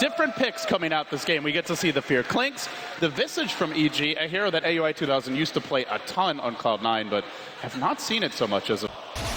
different picks coming out this game. We get to see the Fear Clinks, the Visage from EG, a hero that AUI 2000 used to play a ton on Cloud9, but have not seen it so much as a...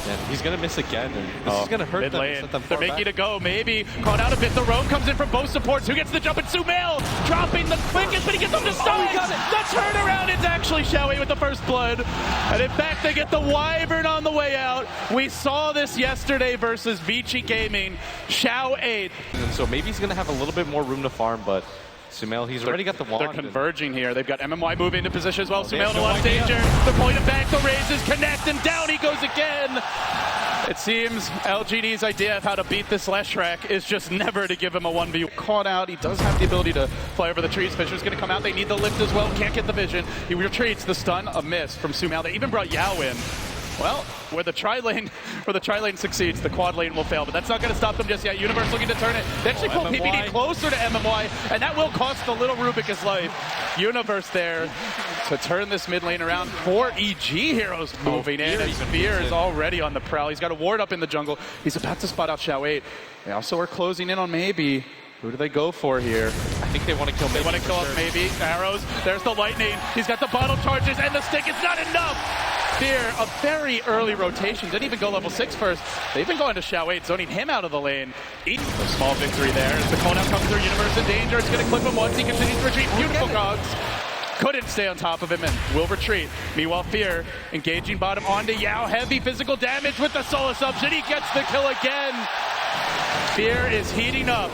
Yeah, he's going to miss again. And this is going to hurt them. They're making it go, maybe. Caught out a bit. The roam comes in from both supports. Who gets the jump? It's Sumail dropping the quickest, but he gets them to stun. The turnaround is actually Xiaowei with the first blood. And in fact, they get the Wyvern on the way out. We saw this yesterday versus Vici Gaming. Xiaowei. And so maybe he's going to have a little bit more room to farm, but Sumail, he's already got the wand. They're converging here. They've got MMY moving into position as well. Sumail in a lot of danger. They're pulling it back. The raises connect, and down he goes again. It seems LGD's idea of how to beat this Leshrac is just never to give him a 1v. Caught out. He does have the ability to fly over the trees. Fisher's going to come out. They need the lift as well. Can't get the vision. He retreats. The stun, a miss from Sumail. They even brought Yao in. Well, where the tri-lane succeeds, the quad lane will fail, but that's not going to stop them just yet. Universe looking to turn it. They actually pull PPD closer to MMY, and that will cost the little Rubik his life. Universe there to turn this mid lane around. 4 EG heroes moving in, as Fear is already on the prowl. He's got a ward up in the jungle. He's about to spot out Xiaowei. They also are closing in on maybe. Who do they go for here? I think they want to kill maybe. They want to kill off maybe. Arrows. There's the lightning. He's got the bottle charges and the stick. It's not enough. Fear, a very early rotation. Didn't even go level 6 first. They've been going to Xiaowei, zoning him out of the lane. A small victory there. As the cooldown comes through, Universe in danger. It's going to clip him once. He continues to retreat. Beautiful cogs. Couldn't stay on top of him and will retreat. Meanwhile, Fear engaging bottom onto Yao. Heavy physical damage with the solo subs, and he gets the kill again. Fear is heating up.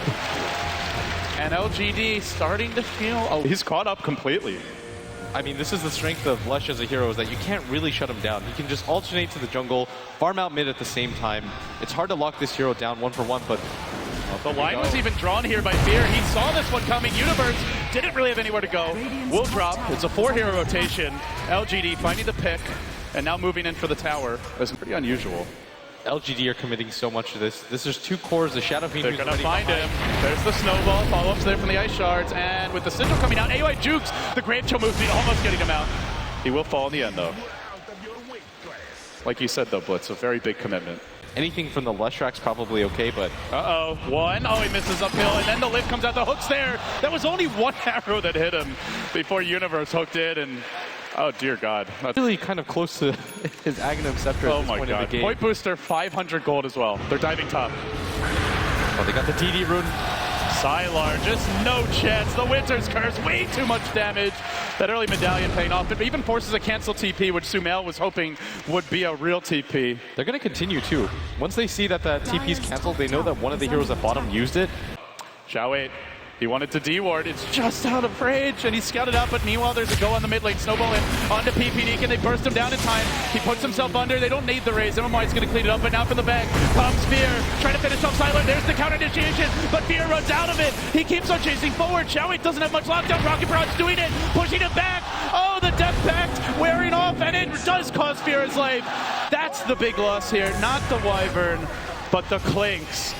And LGD starting to feel... Oh, he's caught up completely. I mean, this is the strength of Lesh as a hero, is that you can't really shut him down. He can just alternate to the jungle, farm out mid at the same time. It's hard to lock this hero down 1-for-1, but... The line was even drawn here by Fear. He saw this one coming. Universe didn't really have anywhere to go. Will drop. It's a 4-hero rotation. LGD finding the pick, and now moving in for the tower. That's pretty unusual. LGD are committing so much to this. This is 2 cores. The Shadow Fiend. They're going to find him. There's the snowball. Follow-ups there from the ice shards. And with the sigil coming out, AUI jukes. The Grave Chill move speed almost getting him out. He will fall in the end, though. Like you said, though, Blitz, a very big commitment. Anything from the Leshrac's probably okay, but... Uh-oh. One. Oh, he misses uphill. And then the lift comes out. The hook's there. That was only one arrow that hit him before Universe hooked in. And oh, dear God. That's really kind of close to his Aghanim Scepter at this point in the game. Point booster, 500 gold as well. They're diving top. Oh, they got the DD rune. Sylar, just no chance. The Winter's Curse, way too much damage. That early medallion paying off. It even forces a cancel TP, which Sumail was hoping would be a real TP. They're going to continue, too. Once they see that that TP is canceled, they know that one of the heroes at bottom used it. Xiaowei. He wanted to D-ward. It's just out of rage, and he's scouted out, but meanwhile, there's a go on the mid lane. Snowball in onto PPD. Can they burst him down in time? He puts himself under. They don't need the raise. MMY is going to clean it up, but now from the back comes Fear. Trying to finish off Sylar. There's the counter initiation, but Fear runs out of it. He keeps on chasing forward. Xiaowei doesn't have much lockdown. Rocket Barrage doing it, pushing it back. Oh, the Death Pact wearing off, and it does cost Fear his life. That's the big loss here. Not the Wyvern, but the Clinks.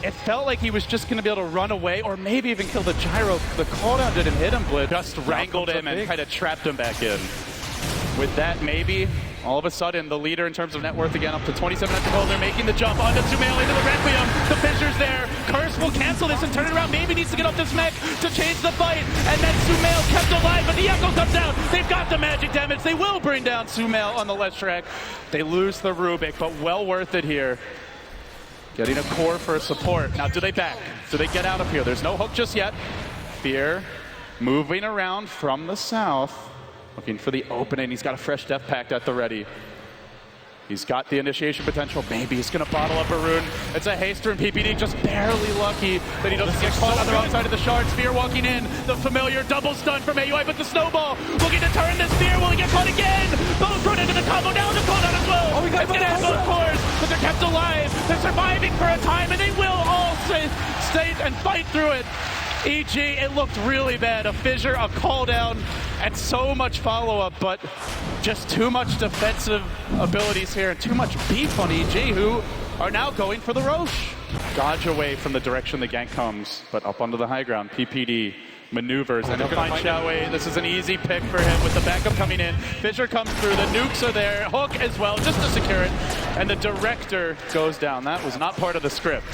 It felt like he was just going to be able to run away or maybe even kill the Gyro. The cooldown didn't hit him, Blitz. Just wrangled him and kind of trapped him back in. With that, maybe, all of a sudden, the leader in terms of net worth again, up to 2,700 gold. They're making the jump onto Sumail into the Requiem. The Fissure's there. Curse will cancel this and turn it around. Maybe needs to get off this mech to change the fight. And then Sumail kept alive, but the Echo comes out. They've got the magic damage. They will bring down Sumail on the Leshrac. They lose the Rubik, but well worth it here. Getting a core for a support. Now, do they back? Do they get out of here? There's no hook just yet. Fear moving around from the south, looking for the opening. He's got a fresh Death Pact at the ready. He's got the initiation potential. Maybe he's going to bottle up a rune. It's a haste rune. PPD just barely lucky that he doesn't get caught on the wrong side of the shards. Fear walking in. The familiar double stun from AUI, but the snowball looking to turn this Fear. Will he get caught again? Both run into the combo. Now the cooldown as well. Oh, it's going to have both cores, but they're kept alive. They're surviving for a time, and they will all stay and fight through it. EG, it looked really bad. A fissure, a call down, and so much follow-up, but just too much defensive abilities here and too much beef on EG, who are now going for the Roche. Dodge away from the direction the gank comes, but up onto the high ground. PPD maneuvers, and he'll find Xiaowei. This is an easy pick for him with the backup coming in. Fissure comes through, the nukes are there, hook as well, just to secure it, and the director goes down. That was not part of the script.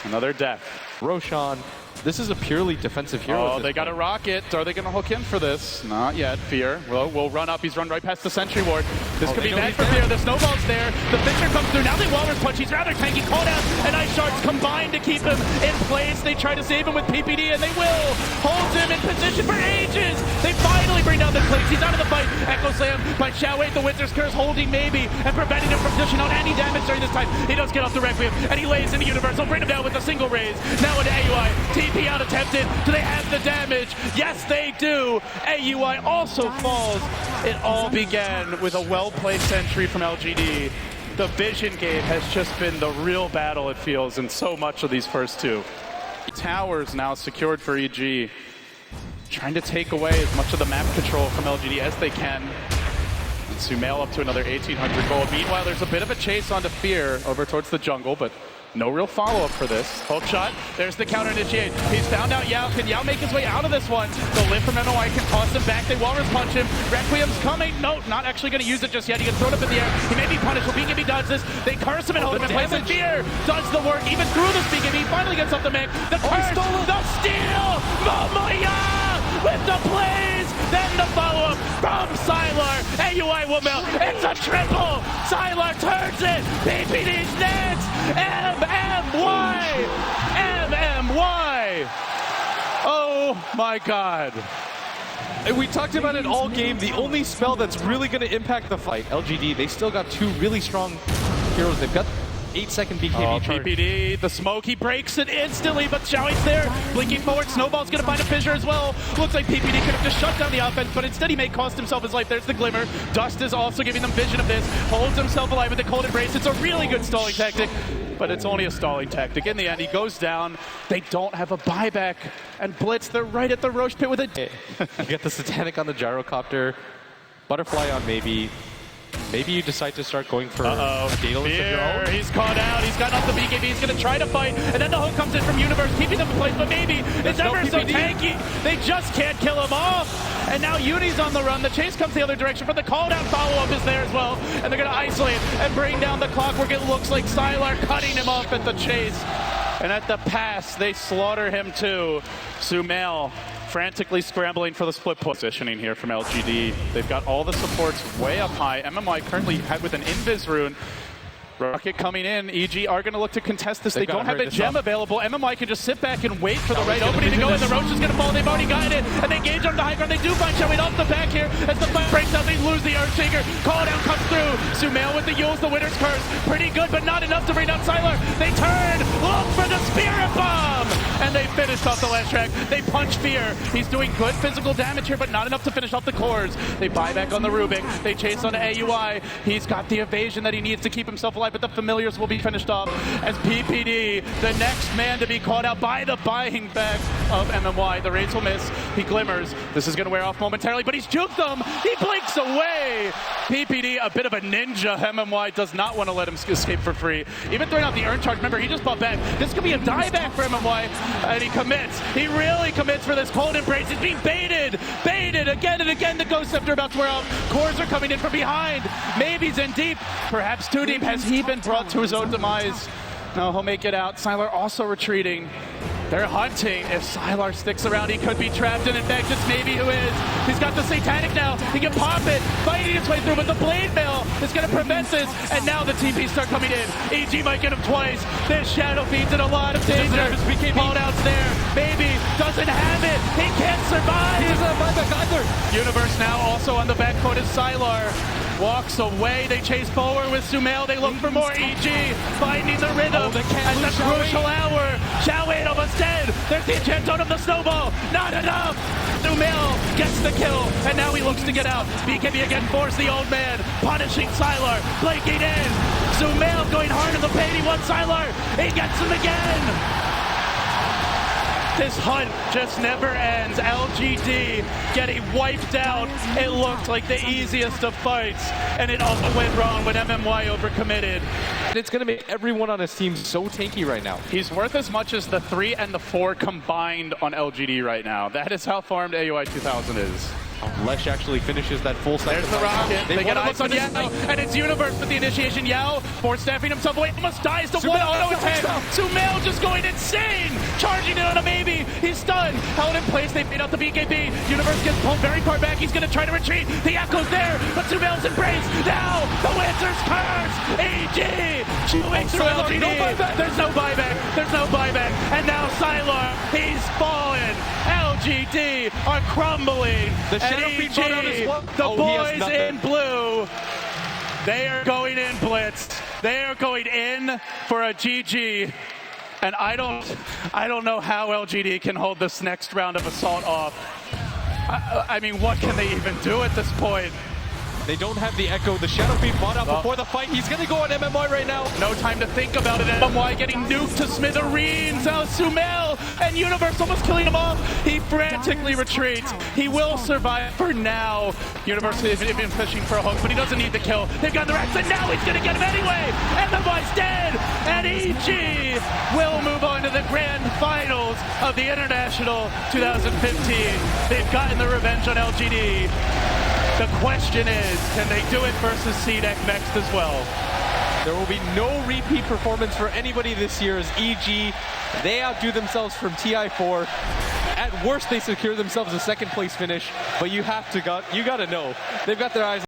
Another death. Roshan. This is a purely defensive hero. Oh, they got a rocket. Are they going to hook in for this? Not yet. Fear will run up. He's run right past the sentry ward. This could be bad for Fear. The snowball's there. The Fisher comes through. Now they Walrus punch. He's rather tanky. Called out, and Ice Shards combine to keep him in place. They try to save him with PPD, and they will. Holds him in position for ages. They finally bring down the cleats. He's out of the fight. Echo Slam by Xiaowei. The Winter's Curse holding maybe and preventing him from dishing out any damage during this time. He does get off the Requiem, and he lays into Universal. Bring him down with a single raise. Now into AUI. TP out attempted. Do they have the damage? Yes, they do. AUI also falls. It all began with a well-played sentry from LGD. The vision game has just been the real battle, it feels, in so much of these first two. Towers now secured for EG. Trying to take away as much of the map control from LGD as they can. And Sumail up to another 1,800 gold. Meanwhile, there's a bit of a chase onto Fear over towards the jungle, but no real follow-up for this. Hook shot. There's the counter initiate. He's found out Yao. Can Yao make his way out of this one? The lift from NOI can toss him back. They Walrus punch him. Requiem's coming. No, not actually going to use it just yet. He gets thrown up in the air. He may be punished. BKB does this. They curse him and hold him in place. And Fear does the work. Even through this BKB, finally gets off the mech. The curse, the steal, Momoya with the plays. Then the follow-up from Sylar. AUI will melt. It's a triple. Sylar turns it. PPD's next. MMY! MMY! Oh my god. And we talked about it all game. The only spell that's really going to impact the fight, LGD, they still got two really strong heroes. They've got 8-second BKB charge. PPD, the smoke, he breaks it instantly, but Xiaoi's there, blinking forward. Snowball's gonna find a fissure as well. Looks like PPD could have just shut down the offense, but instead he may cost himself his life. There's the glimmer. Dust is also giving them vision of this. Holds himself alive with the cold embrace. It's a really good stalling tactic, but it's only a stalling tactic. In the end, he goes down. They don't have a buyback, and Blitz, they're right at the Roche pit with it. You get the Satanic on the gyrocopter, Butterfly on maybe. Maybe you decide to start going for a Daedalus of your own. He's caught out. He's gotten off the BKB. He's going to try to fight. And then the hook comes in from Universe, keeping them in place. But maybe it's ever so tanky. They just can't kill him off. And now Uni's on the run. The chase comes the other direction, but the call-down follow-up is there as well. And they're going to isolate and bring down the clockwork. It looks like Sylar cutting him off at the chase. And at the pass, they slaughter him too. Sumail frantically scrambling for the split positioning here from LGD. They've got all the supports way up high. MMI currently had with an Invis rune. Rocket coming in. EG are going to look to contest this. They don't have a gem available. MMI can just sit back and wait for the right opening to go, and the Roach is going to fall. They've already got it, and they engage on the high ground. They do find Xiaowei off the back here. As the fight breaks out, they lose the Earthshaker. Call down comes through. Sumail with the Yules, the Winter's Curse. Pretty good, but not enough to bring down Sylar. They turn, look for the Spirit Bomb, and they finished off the last track. They punch Fear. He's doing good physical damage here, but not enough to finish off the cores. They buy back on the Rubik. They chase on AUI. He's got the evasion that he needs to keep himself alive, but the Familiars will be finished off as PPD, the next man to be caught out by the buying back of MMY. The Rays will miss. He glimmers. This is going to wear off momentarily, but he's juked them. He blinks away. PPD, a bit of a ninja. MMY does not want to let him escape for free. Even throwing out the earn charge. Remember, he just bought back. This could be a dieback for MMY, and he commits. He really commits for this cold embrace. He's being baited. Baited again and again. The Ghost Scepter about to wear off. Cores are coming in from behind. Maybe he's in deep. Perhaps too deep. Has he been brought to his own demise? No, he'll make it out. Sylar also retreating. They're hunting. If Sylar sticks around, he could be trapped, and in fact, it's maybe who is. He's got the Satanic now. He can pop it, fighting his way through, but the Blade Mail is going to prevent this, and now the TPs start coming in. EG might get him twice. This Shadow Feed's in a lot of danger. Called out's there. Maybe. Doesn't have it. He can't survive. He doesn't have buyback either. Universe now also on the back foot is Sylar. Walks away, they chase forward with Sumail, they look for more. EG finding the rhythm at the crucial hour. Xiaowei almost dead. There's the enchant of the snowball. Not enough. Sumail gets the kill, and now he looks to get out. BKB again forced the old man, punishing Sylar, blinking in. Sumail going hard in the paint. He wants Sylar. He gets him again. This hunt just never ends. LGD getting wiped out. It looked like the easiest of fights, and it all went wrong when MMY overcommitted. It's going to make everyone on his team so tanky right now. He's worth as much as the 3 and the 4 combined on LGD right now. That is how farmed AUI 2000 is. Lesh actually finishes that full cycle. There's the rocket. They get eyes on finish. Yao, and it's Universe with the initiation. Yao force staffing himself away, almost dies to one auto attack. Sumail just going insane, charging in on a maybe. He's stunned, held in place. They made out the BKB. Universe gets pulled very far back. He's going to try to retreat. The echo's there, but Sumail's embraced. Now the Wizard's curse. EG chewing through LGD. There's no buyback. There's no buyback. And now Sylar, he's fallen. LGD are crumbling. The Shadow and Fiend brought out his one. the Oh, he has boys nothing. in blue, they are going in blitz. They are going in for a GG. And I don't know how LGD can hold this next round of Assault off. I mean, what can they even do at this point? They don't have the Echo. The Shadow Fiend bought out before the fight. He's going to go on MMY right now. No time to think about it. MMY getting nuked to smithereens. Now Sumail and Universe almost killing him off. He frantically retreats. He will survive for now. Universe is even fishing for a hook, but he doesn't need the kill. They've got the Rex, and now he's going to get him anyway. MMY's dead, and EG will move on to the grand finals of the International 2015. They've gotten the revenge on LGD. The question is, can they do it versus CDEC next as well? There will be no repeat performance for anybody this year as EG. They outdo themselves from TI4. At worst, they secure themselves a second place finish, but you got to know. They've got their eyes